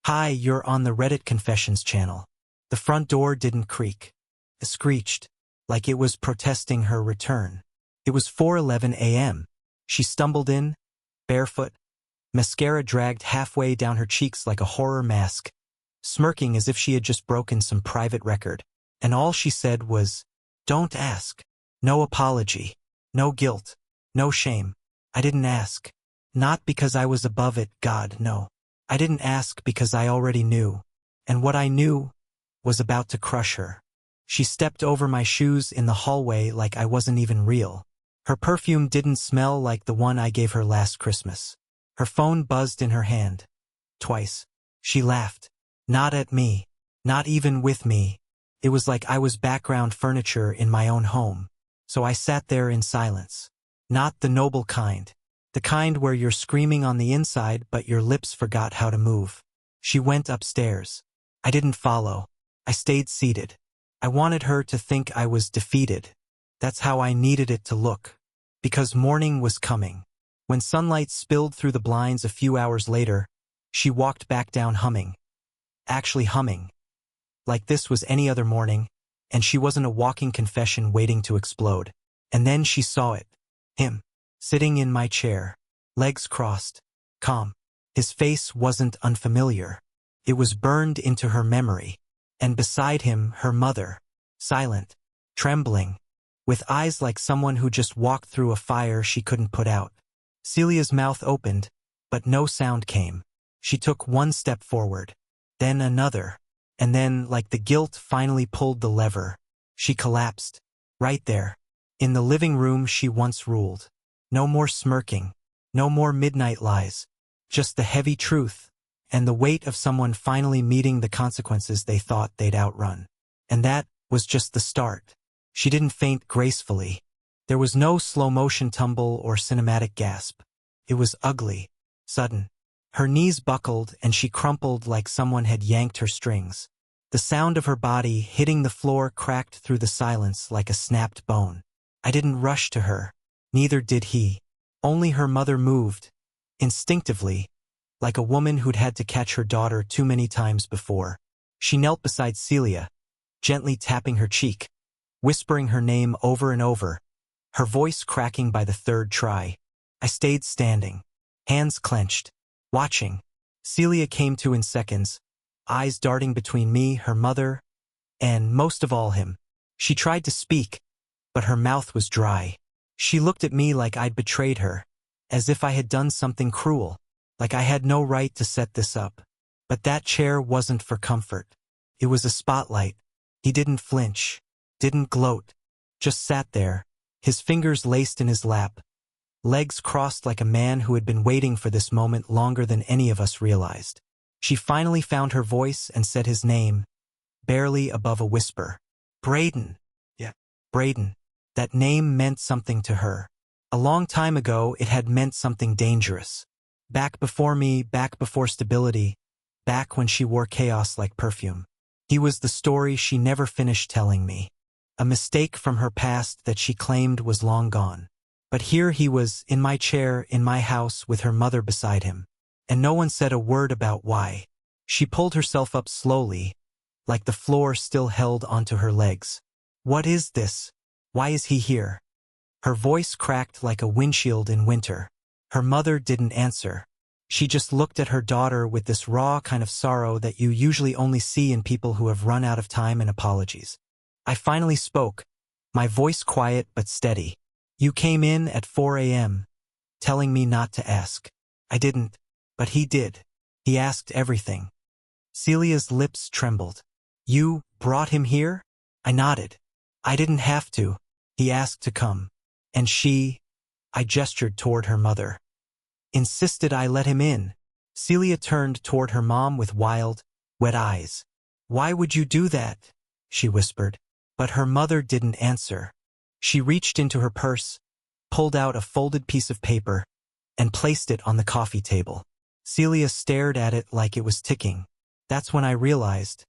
Hi, you're on the Reddit Confessions channel. The front door didn't creak. It screeched, like it was protesting her return. It was 4:11 a.m. She stumbled in, barefoot, mascara dragged halfway down her cheeks like a horror mask, smirking as if she had just broken some private record. And all she said was, "Don't ask. No apology. No guilt. No shame. I didn't ask. Not because I was above it, God, no. I didn't ask because I already knew. And what I knew was about to crush her." She stepped over my shoes in the hallway like I wasn't even real. Her perfume didn't smell like the one I gave her last Christmas. Her phone buzzed in her hand. Twice. She laughed. Not at me. Not even with me. It was like I was background furniture in my own home. So I sat there in silence. Not the noble kind. The kind where you're screaming on the inside but your lips forgot how to move. She went upstairs. I didn't follow. I stayed seated. I wanted her to think I was defeated. That's how I needed it to look. Because morning was coming. When sunlight spilled through the blinds a few hours later, she walked back down humming. Actually humming. Like this was any other morning, and she wasn't a walking confession waiting to explode. And then she saw it. Him. Sitting in my chair. Legs crossed. Calm. His face wasn't unfamiliar. It was burned into her memory. And beside him, her mother. Silent. Trembling. With eyes like someone who just walked through a fire she couldn't put out. Celia's mouth opened, but no sound came. She took one step forward. Then another. And then, like the guilt finally pulled the lever, she collapsed. Right there. In the living room she once ruled. No more smirking. No more midnight lies. Just the heavy truth. And the weight of someone finally meeting the consequences they thought they'd outrun. And that was just the start. She didn't faint gracefully. There was no slow-motion tumble or cinematic gasp. It was ugly. Sudden. Her knees buckled and she crumpled like someone had yanked her strings. The sound of her body hitting the floor cracked through the silence like a snapped bone. I didn't rush to her. Neither did he. Only her mother moved. Instinctively. Like a woman who'd had to catch her daughter too many times before. She knelt beside Celia, gently tapping her cheek, whispering her name over and over, her voice cracking by the third try. I stayed standing, hands clenched, watching. Celia came to in seconds, eyes darting between me, her mother, and, most of all, him. She tried to speak, but her mouth was dry. She looked at me like I'd betrayed her, as if I had done something cruel. Like I had no right to set this up. But that chair wasn't for comfort. It was a spotlight. He didn't flinch, didn't gloat, just sat there, his fingers laced in his lap, legs crossed like a man who had been waiting for this moment longer than any of us realized. She finally found her voice and said his name, barely above a whisper. Braden. Yeah. Braden. That name meant something to her. A long time ago, it had meant something dangerous. Back before me, back before stability, back when she wore chaos like perfume. He was the story she never finished telling me. A mistake from her past that she claimed was long gone. But here he was, in my chair, in my house, with her mother beside him. And no one said a word about why. She pulled herself up slowly, like the floor still held onto her legs. What is this? Why is he here? Her voice cracked like a windshield in winter. Her mother didn't answer. She just looked at her daughter with this raw kind of sorrow that you usually only see in people who have run out of time and apologies. I finally spoke, my voice quiet but steady. You came in at 4 a.m., telling me not to ask. I didn't, but he did. He asked everything. Celia's lips trembled. You brought him here? I nodded. I didn't have to. He asked to come. And she, I gestured toward her mother, insisted I let him in. Celia turned toward her mom with wild, wet eyes. Why would you do that? She whispered. But her mother didn't answer. She reached into her purse, pulled out a folded piece of paper, and placed it on the coffee table. Celia stared at it like it was ticking. That's when I realized.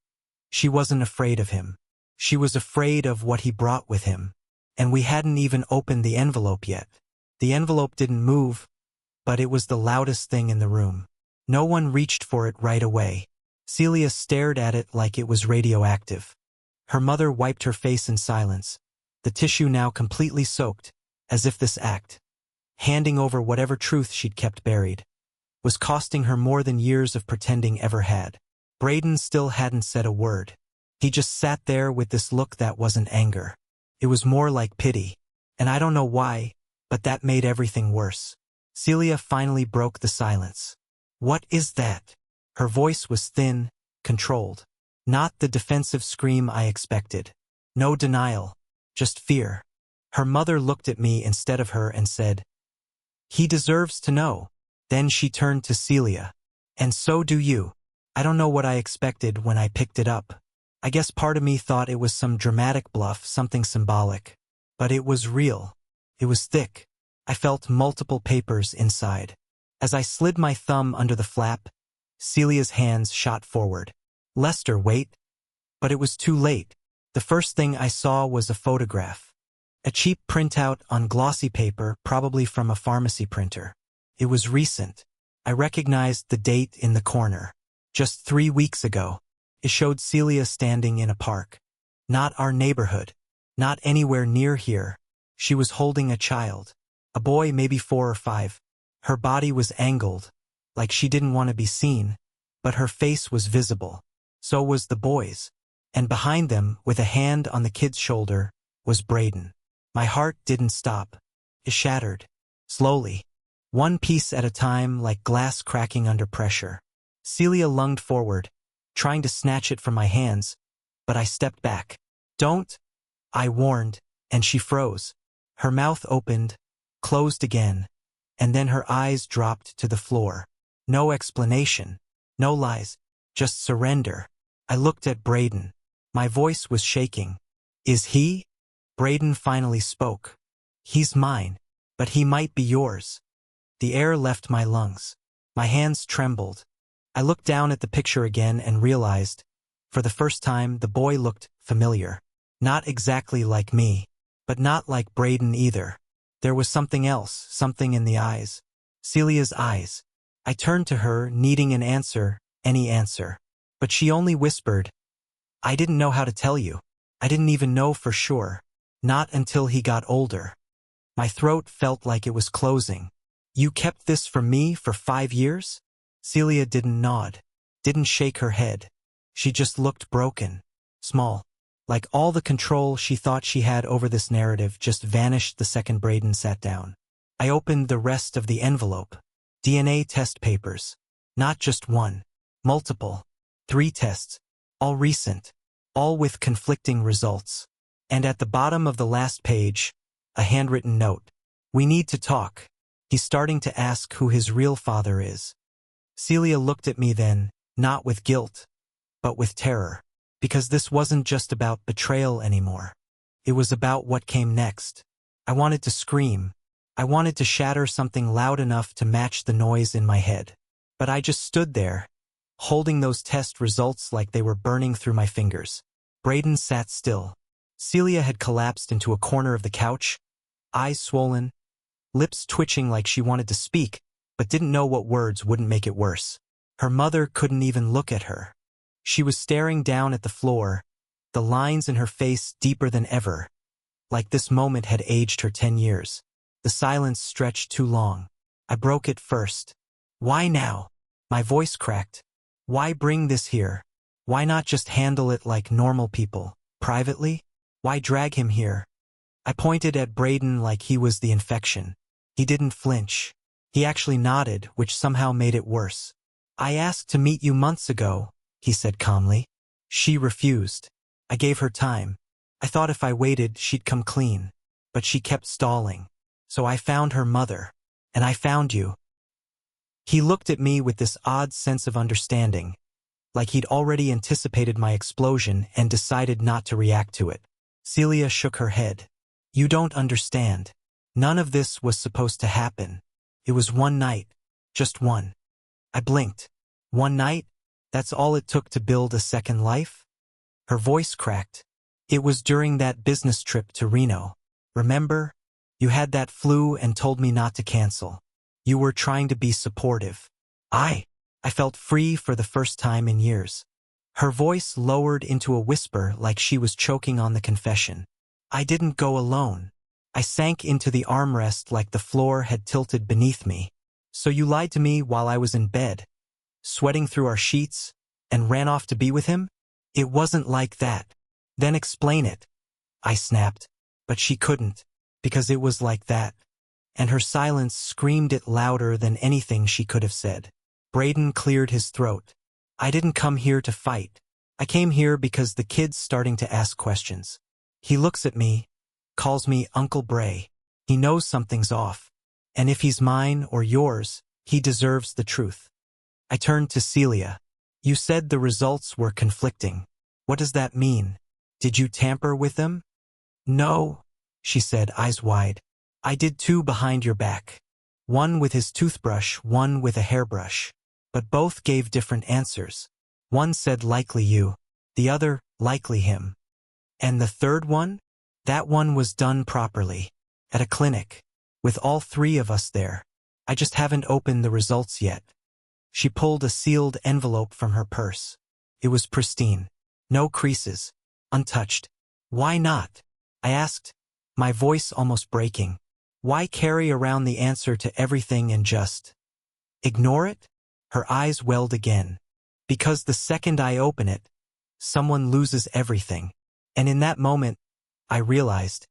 She wasn't afraid of him. She was afraid of what he brought with him. And we hadn't even opened the envelope yet. The envelope didn't move, but it was the loudest thing in the room. No one reached for it right away. Celia stared at it like it was radioactive. Her mother wiped her face in silence, the tissue now completely soaked, as if this act, handing over whatever truth she'd kept buried, was costing her more than years of pretending ever had. Braden still hadn't said a word. He just sat there with this look that wasn't anger. It was more like pity. And I don't know why, but that made everything worse. Celia finally broke the silence. "What is that?" Her voice was thin, controlled. Not the defensive scream I expected. No denial, just fear. Her mother looked at me instead of her and said, "He deserves to know." Then she turned to Celia. "And so do you." I don't know what I expected when I picked it up. I guess part of me thought it was some dramatic bluff, something symbolic. But it was real. It was thick. I felt multiple papers inside. As I slid my thumb under the flap, Celia's hands shot forward. "Lester, wait." But it was too late. The first thing I saw was a photograph. A cheap printout on glossy paper, probably from a pharmacy printer. It was recent. I recognized the date in the corner. Just 3 weeks ago. It showed Celia standing in a park. Not our neighborhood. Not anywhere near here. She was holding a child. A boy, maybe 4 or 5. Her body was angled, like she didn't want to be seen, but her face was visible. So was the boy's. And behind them, with a hand on the kid's shoulder, was Braden. My heart didn't stop. It shattered. Slowly. One piece at a time, like glass cracking under pressure. Celia lunged forward, trying to snatch it from my hands, but I stepped back. "Don't," I warned, and she froze. Her mouth opened, closed again, and then her eyes dropped to the floor. No explanation. No lies. Just surrender. I looked at Braden. My voice was shaking. "Is he?" Braden finally spoke. "He's mine, but he might be yours." The air left my lungs. My hands trembled. I looked down at the picture again and realized, for the first time, the boy looked familiar. Not exactly like me, but not like Braden either. There was something else, something in the eyes. Celia's eyes. I turned to her, needing an answer, any answer. But she only whispered, "I didn't know how to tell you. I didn't even know for sure. Not until he got older." My throat felt like it was closing. "You kept this from me for 5 years?" Celia didn't nod, didn't shake her head. She just looked broken, small. Like all the control she thought she had over this narrative just vanished the second Braden sat down. I opened the rest of the envelope. DNA test papers. Not just one. Multiple. 3 tests. All recent. All with conflicting results. And at the bottom of the last page, a handwritten note. "We need to talk. He's starting to ask who his real father is." Celia looked at me then, not with guilt, but with terror. Because this wasn't just about betrayal anymore. It was about what came next. I wanted to scream. I wanted to shatter something loud enough to match the noise in my head. But I just stood there, holding those test results like they were burning through my fingers. Braden sat still. Celia had collapsed into a corner of the couch, eyes swollen, lips twitching like she wanted to speak, but didn't know what words wouldn't make it worse. Her mother couldn't even look at her. She was staring down at the floor, the lines in her face deeper than ever, like this moment had aged her 10 years. The silence stretched too long. I broke it first. "Why now?" My voice cracked. "Why bring this here? Why not just handle it like normal people, privately? Why drag him here?" I pointed at Braden like he was the infection. He didn't flinch. He actually nodded, which somehow made it worse. "I asked to meet you months ago," he said calmly. She refused. I gave her time. I thought if I waited, she'd come clean. But she kept stalling. So I found her mother. And I found you. He looked at me with this odd sense of understanding, like he'd already anticipated my explosion and decided not to react to it. Celia shook her head. "You don't understand. None of this was supposed to happen. It was one night. Just one." I blinked. "One night? That's all it took to build a second life?" Her voice cracked. "It was during that business trip to Reno. Remember? You had that flu and told me not to cancel. You were trying to be supportive." I I felt free for the first time in years. Her voice lowered into a whisper like she was choking on the confession. I didn't go alone. I sank into the armrest like the floor had tilted beneath me. So you lied to me while I was in bed, sweating through our sheets, and ran off to be with him? It wasn't like that. Then explain it, I snapped. But she couldn't, because it was like that. And her silence screamed it louder than anything she could have said. Braden cleared his throat. I didn't come here to fight. I came here because the kid's starting to ask questions. He looks at me, calls me Uncle Bray. He knows something's off. And if he's mine or yours, he deserves the truth. I turned to Celia. You said the results were conflicting. What does that mean? Did you tamper with them? No, she said, eyes wide. I did two behind your back. One with his toothbrush, one with a hairbrush. But both gave different answers. One said likely you, the other likely him. And the third one? That one was done properly. At a clinic. With all three of us there. I just haven't opened the results yet. She pulled a sealed envelope from her purse. It was pristine. No creases. Untouched. Why not? I asked, my voice almost breaking. Why carry around the answer to everything and just ignore it? Her eyes welled again. Because the second I open it, someone loses everything. And in that moment, I realized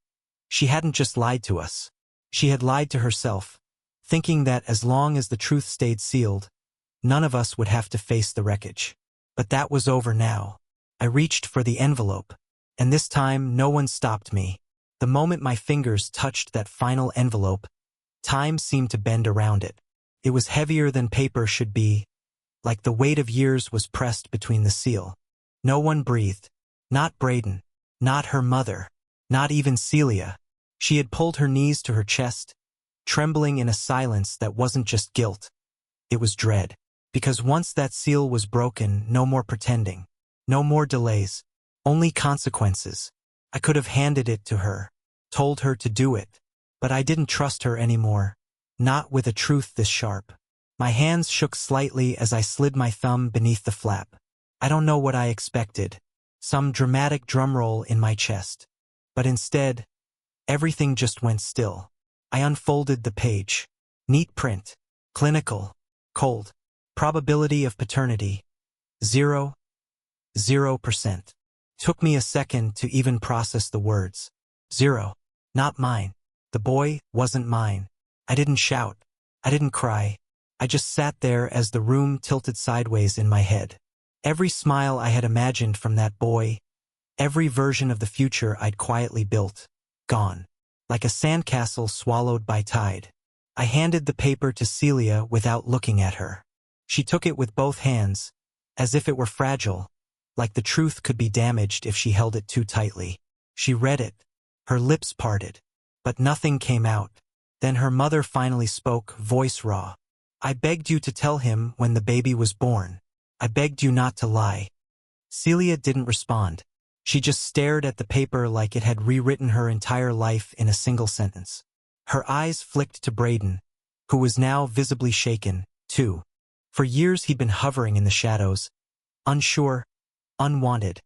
she hadn't just lied to us. She had lied to herself, thinking that as long as the truth stayed sealed, none of us would have to face the wreckage. But that was over now. I reached for the envelope, and this time no one stopped me. The moment my fingers touched that final envelope, time seemed to bend around it. It was heavier than paper should be, like the weight of years was pressed between the seal. No one breathed. Not Braden. Not her mother. Not even Celia. She had pulled her knees to her chest, trembling in a silence that wasn't just guilt. It was dread. Because once that seal was broken, no more pretending. No more delays. Only consequences. I could have handed it to her, told her to do it. But I didn't trust her anymore. Not with a truth this sharp. My hands shook slightly as I slid my thumb beneath the flap. I don't know what I expected. Some dramatic drumroll in my chest. But instead, everything just went still. I unfolded the page. Neat print. Clinical. Cold. Probability of paternity. 0%. Took me a second to even process the words. 0. Not mine. The boy wasn't mine. I didn't shout. I didn't cry. I just sat there as the room tilted sideways in my head. Every smile I had imagined from that boy, every version of the future I'd quietly built, gone. Like a sandcastle swallowed by tide. I handed the paper to Celia without looking at her. She took it with both hands, as if it were fragile, like the truth could be damaged if she held it too tightly. She read it. Her lips parted. But nothing came out. Then her mother finally spoke, voice raw. I begged you to tell him when the baby was born. I begged you not to lie. Celia didn't respond. She just stared at the paper like it had rewritten her entire life in a single sentence. Her eyes flicked to Braden, who was now visibly shaken, too. For years he'd been hovering in the shadows, unsure, unwanted,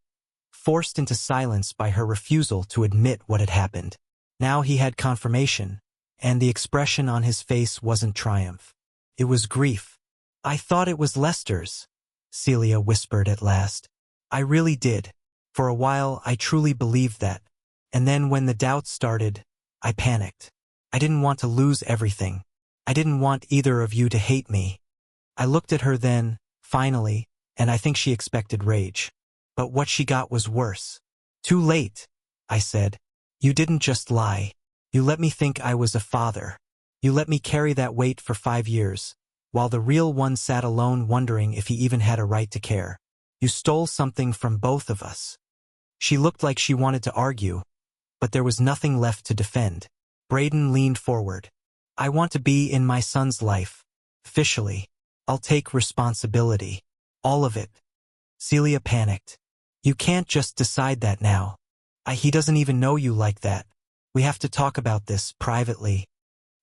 forced into silence by her refusal to admit what had happened. Now he had confirmation, and the expression on his face wasn't triumph. It was grief. I thought it was Lester's, Celia whispered at last. I really did. For a while, I truly believed that. And then when the doubts started, I panicked. I didn't want to lose everything. I didn't want either of you to hate me. I looked at her then, finally, and I think she expected rage. But what she got was worse. Too late, I said. You didn't just lie. You let me think I was a father. You let me carry that weight for 5 years, while the real one sat alone wondering if he even had a right to care. You stole something from both of us. She looked like she wanted to argue, but there was nothing left to defend. Braden leaned forward. I want to be in my son's life. Officially. I'll take responsibility. All of it. Celia panicked. You can't just decide that now. He doesn't even know you like that. We have to talk about this privately.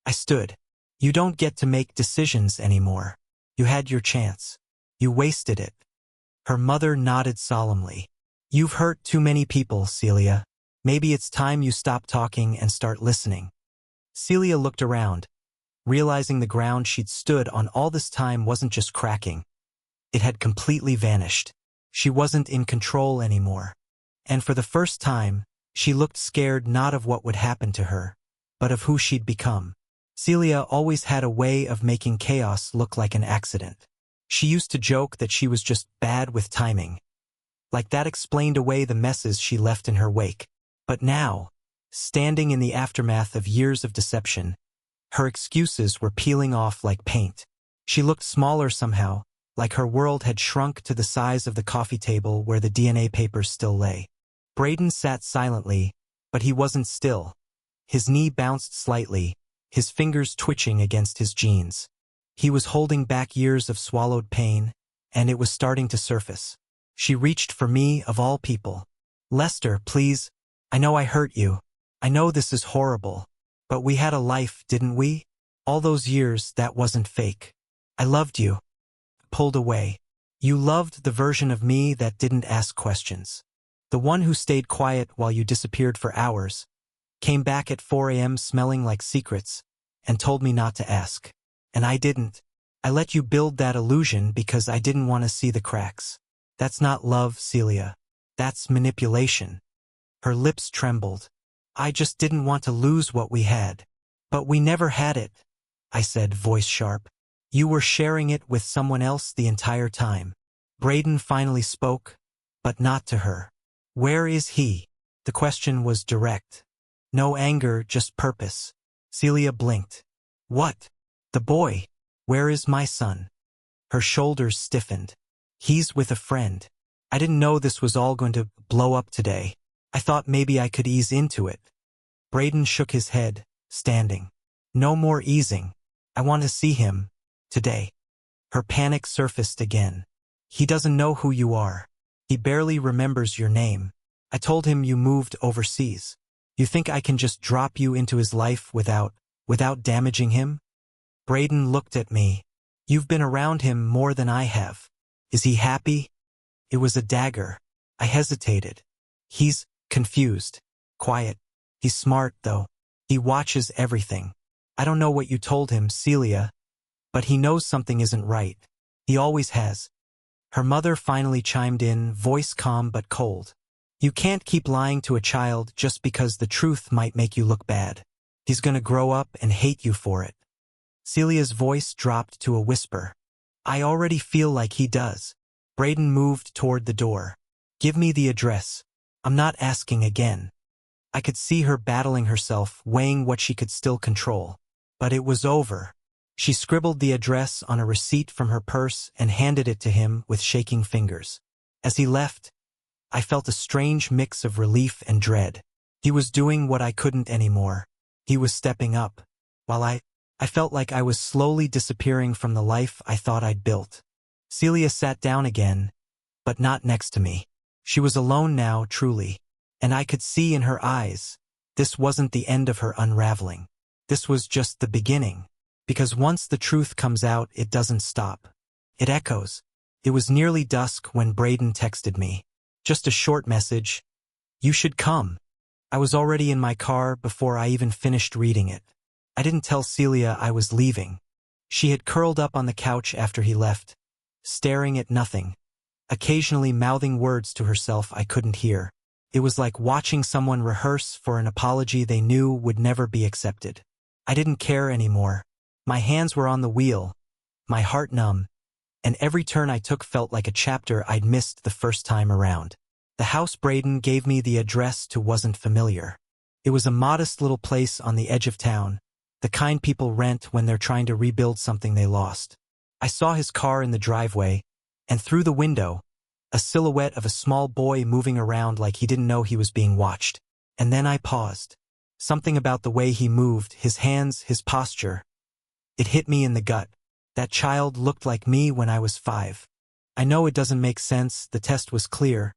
I stood. You don't get to make decisions anymore. You had your chance. You wasted it. Her mother nodded solemnly. You've hurt too many people, Celia. Maybe it's time you stop talking and start listening. Celia looked around, realizing the ground she'd stood on all this time wasn't just cracking. It had completely vanished. She wasn't in control anymore. And for the first time, she looked scared not of what would happen to her, but of who she'd become. Celia always had a way of making chaos look like an accident. She used to joke that she was just bad with timing. Like that explained away the messes she left in her wake. But now, standing in the aftermath of years of deception, her excuses were peeling off like paint. She looked smaller somehow, like her world had shrunk to the size of the coffee table where the DNA papers still lay. Braden sat silently, but he wasn't still. His knee bounced slightly, his fingers twitching against his jeans. He was holding back years of swallowed pain, and it was starting to surface. She reached for me, of all people. Lester, please. I know I hurt you. I know this is horrible. But we had a life, didn't we? All those years, that wasn't fake. I loved you. Pulled away. You loved the version of me that didn't ask questions. The one who stayed quiet while you disappeared for hours, came back at 4 a.m. smelling like secrets, and told me not to ask. And I didn't. I let you build that illusion because I didn't want to see the cracks. That's not love, Celia. That's manipulation. Her lips trembled. I just didn't want to lose what we had. But we never had it, I said, voice sharp. You were sharing it with someone else the entire time. Braden finally spoke, but not to her. Where is he? The question was direct. No anger, just purpose. Celia blinked. What? The boy. Where is my son? Her shoulders stiffened. He's with a friend. I didn't know this was all going to blow up today. I thought maybe I could ease into it. Braden shook his head, standing. No more easing. I want to see him. Today. Her panic surfaced again. He doesn't know who you are. He barely remembers your name. I told him you moved overseas. You think I can just drop you into his life without damaging him? Braden looked at me. You've been around him more than I have. Is he happy? It was a dagger. I hesitated. He's confused. Quiet. He's smart, though. He watches everything. I don't know what you told him, Celia, but he knows something isn't right. He always has. Her mother finally chimed in, voice calm but cold. You can't keep lying to a child just because the truth might make you look bad. He's gonna grow up and hate you for it. Celia's voice dropped to a whisper. I already feel like he does. Braden moved toward the door. Give me the address. I'm not asking again. I could see her battling herself, weighing what she could still control. But it was over. She scribbled the address on a receipt from her purse and handed it to him with shaking fingers. As he left, I felt a strange mix of relief and dread. He was doing what I couldn't anymore. He was stepping up, while I felt like I was slowly disappearing from the life I thought I'd built. Celia sat down again, but not next to me. She was alone now, truly, and I could see in her eyes, this wasn't the end of her unraveling. This was just the beginning. Because once the truth comes out, it doesn't stop. It echoes. It was nearly dusk when Braden texted me. Just a short message. You should come. I was already in my car before I even finished reading it. I didn't tell Celia I was leaving. She had curled up on the couch after he left, staring at nothing, occasionally mouthing words to herself I couldn't hear. It was like watching someone rehearse for an apology they knew would never be accepted. I didn't care anymore. My hands were on the wheel, my heart numb, and every turn I took felt like a chapter I'd missed the first time around. The house Braden gave me the address to wasn't familiar. It was a modest little place on the edge of town, the kind people rent when they're trying to rebuild something they lost. I saw his car in the driveway, and through the window, a silhouette of a small boy moving around like he didn't know he was being watched. And then I paused. Something about the way he moved, his hands, his posture. It hit me in the gut. That child looked like me when I was 5. I know it doesn't make sense, the test was clear,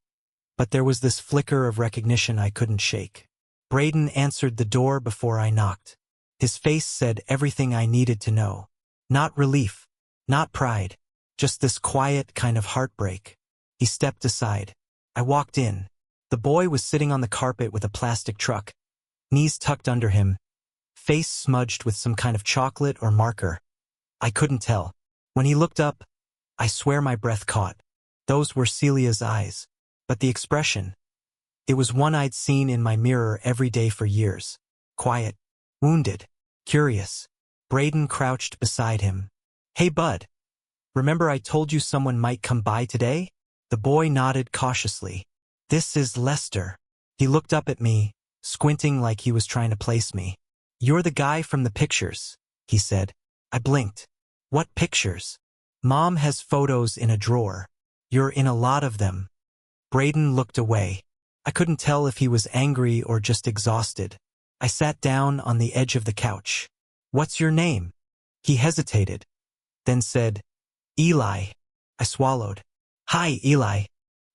but there was this flicker of recognition I couldn't shake. Braden answered the door before I knocked. His face said everything I needed to know. Not relief, not pride, Just this quiet kind of heartbreak. He stepped aside. I walked in. The boy was sitting on the carpet with a plastic truck, knees tucked under him, face smudged with some kind of chocolate or marker. I couldn't tell. When he looked up, I swear my breath caught. Those were Celia's eyes. But the expression, it was one I'd seen in my mirror every day for years. Quiet, wounded, curious. Braden crouched beside him. "Hey, bud. Remember I told you someone might come by today?" The boy nodded cautiously. "This is Lester." He looked up at me, squinting like he was trying to place me. "You're the guy from the pictures," he said. I blinked. "What pictures?" "Mom has photos in a drawer. You're in a lot of them." Braden looked away. I couldn't tell if he was angry or just exhausted. I sat down on the edge of the couch. "What's your name?" He hesitated, then said, "Eli." I swallowed. "Hi, Eli.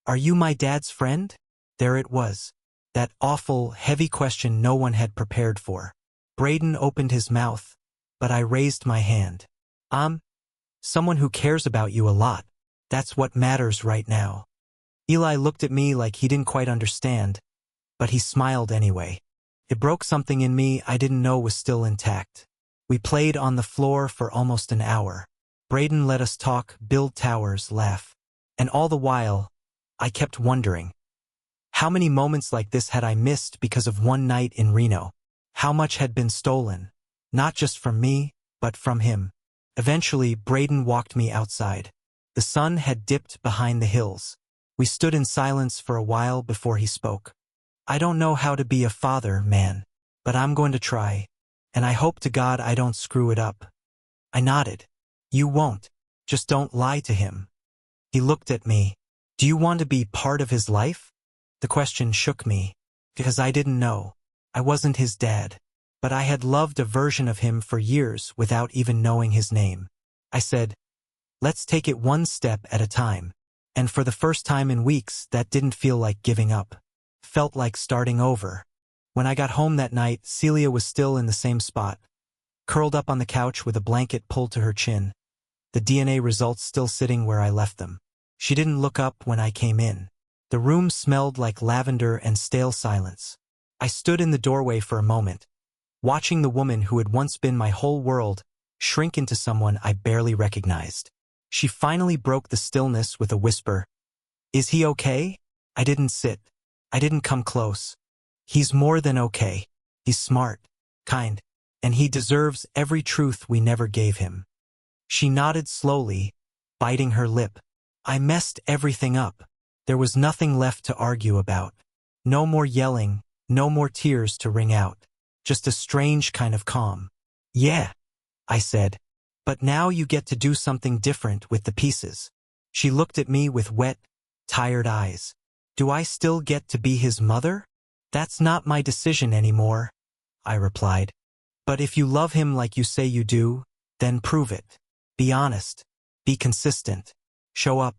Are you my dad's friend?" There it was. That awful, heavy question no one had prepared for. Braden opened his mouth, but I raised my hand. "I'm someone who cares about you a lot. That's what matters right now." Eli looked at me like he didn't quite understand, but he smiled anyway. It broke something in me I didn't know was still intact. We played on the floor for almost an hour. Braden let us talk, build towers, laugh. And all the while, I kept wondering, how many moments like this had I missed because of one night in Reno? How much had been stolen? Not just from me, but from him. Eventually, Braden walked me outside. The sun had dipped behind the hills. We stood in silence for a while before he spoke. "I don't know how to be a father, man, but I'm going to try, and I hope to God I don't screw it up." I nodded. "You won't. Just don't lie to him." He looked at me. "Do you want to be part of his life?" The question shook me, because I didn't know. I wasn't his dad, but I had loved a version of him for years without even knowing his name. I said, "Let's take it one step at a time." And for the first time in weeks, that didn't feel like giving up. Felt like starting over. When I got home that night, Celia was still in the same spot, curled up on the couch with a blanket pulled to her chin, the DNA results still sitting where I left them. She didn't look up when I came in. The room smelled like lavender and stale silence. I stood in the doorway for a moment, watching the woman who had once been my whole world shrink into someone I barely recognized. She finally broke the stillness with a whisper. "Is he okay?" I didn't sit. I didn't come close. "He's more than okay. He's smart, kind, and he deserves every truth we never gave him." She nodded slowly, biting her lip. I messed everything up. There was nothing left to argue about. No more yelling, no more tears to wring out. Just a strange kind of calm. "Yeah," I said. "But now you get to do something different with the pieces." She looked at me with wet, tired eyes. "Do I still get to be his mother?" "That's not my decision anymore," I replied. "But if you love him like you say you do, then prove it. Be honest. Be consistent. Show up."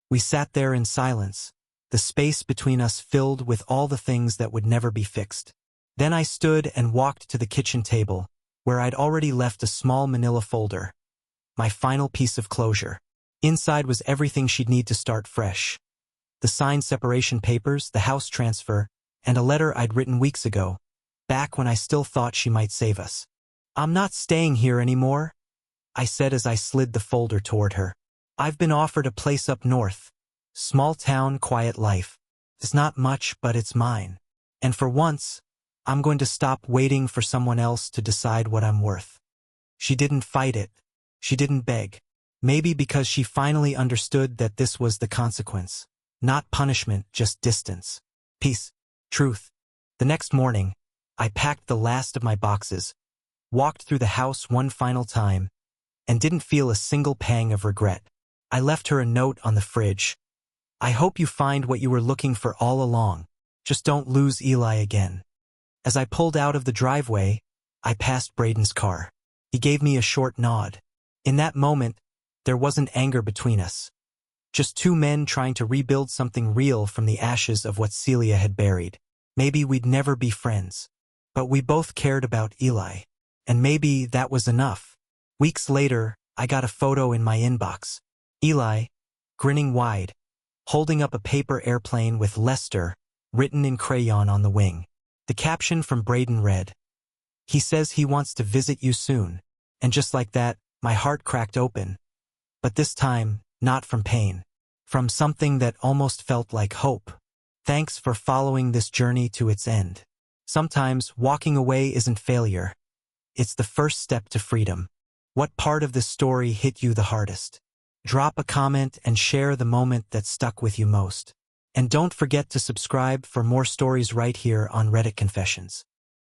We sat there in silence, the space between us filled with all the things that would never be fixed. Then I stood and walked to the kitchen table, where I'd already left a small manila folder. My final piece of closure. Inside was everything she'd need to start fresh. The signed separation papers, the house transfer, and a letter I'd written weeks ago, back when I still thought she might save us. "I'm not staying here anymore," I said as I slid the folder toward her. "I've been offered a place up north. Small town, quiet life. It's not much, but it's mine. And for once, I'm going to stop waiting for someone else to decide what I'm worth." She didn't fight it. She didn't beg. Maybe because she finally understood that this was the consequence. Not punishment, just distance. Peace. Truth. The next morning, I packed the last of my boxes, walked through the house one final time, and didn't feel a single pang of regret. I left her a note on the fridge. "I hope you find what you were looking for all along. Just don't lose Eli again." As I pulled out of the driveway, I passed Braden's car. He gave me a short nod. In that moment, there wasn't anger between us. Just two men trying to rebuild something real from the ashes of what Celia had buried. Maybe we'd never be friends, but we both cared about Eli. And maybe that was enough. Weeks later, I got a photo in my inbox. Eli, grinning wide, holding up a paper airplane with Lester written in crayon on the wing. The caption from Braden read, "He says he wants to visit you soon." And just like that, my heart cracked open. But this time, not from pain. From something that almost felt like hope. Thanks for following this journey to its end. Sometimes, walking away isn't failure. It's the first step to freedom. What part of this story hit you the hardest? Drop a comment and share the moment that stuck with you most. And don't forget to subscribe for more stories right here on Reddit Confessions.